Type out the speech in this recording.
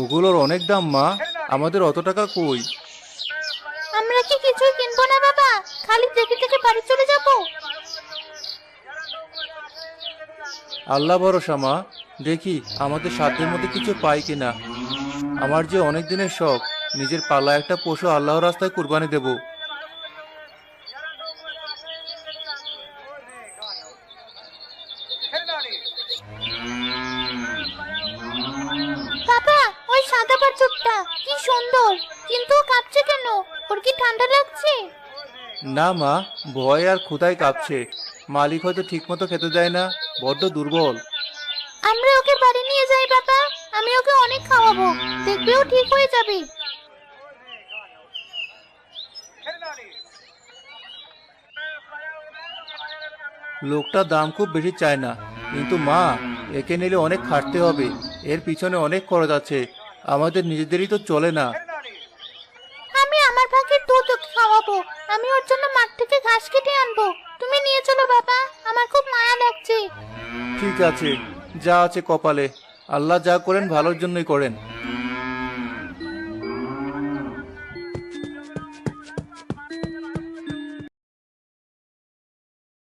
ওগুলোর অনেক দাম মা, আমাদের অত টাকা কই। আমরা কি কিছুই কিনবো না বাবা, খালি দেখে দেখে বাড়ি চলে যাবো? আল্লাহ ভরসা মা, দেখি আমাদের সাধ্যের মধ্যে কিছু পাই কিনা। আমার যে অনেক দিনের শখ, নিজের পালা একটা পশু আল্লাহর রাস্তায় কুরবানি দেব। বাবা, ওই সাদা বাছুরটা কি সুন্দর, কিন্তু ও কাঁপছে কেন? ওর কি ঠান্ডা লাগছে? না মা, ভয় আর ক্ষুধায় কাঁপছে। মালিক হয়তো ঠিক মতো খেতে দেয় না, বড্ড দুর্বল। আমরা ওকে বাড়ি নিয়ে যাই বাবা, আমি ওকে অনেক খাওয়াবো, দেখবে ও ঠিক হয়ে যাবে। লোকটা দাম খুব বেশি চায় না, কিন্তু মা, একে নিলে অনেক খাটতে হবে। এর পিছনে অনেক খরচ আছে, আমাদের নিজেদেরই তো চলে না। আমি আমার ভাগের দুধ ওকে খাওয়াবো, আমি ওর জন্য মাঠ থেকে ঘাস কেটে আনবো। তুমি নিয়ে চলো বাবা, আমার খুব মায়া লাগছে। ঠিক আছে, যা আছে কপালে, আল্লাহ যা করেন ভালোর জন্যই করেন।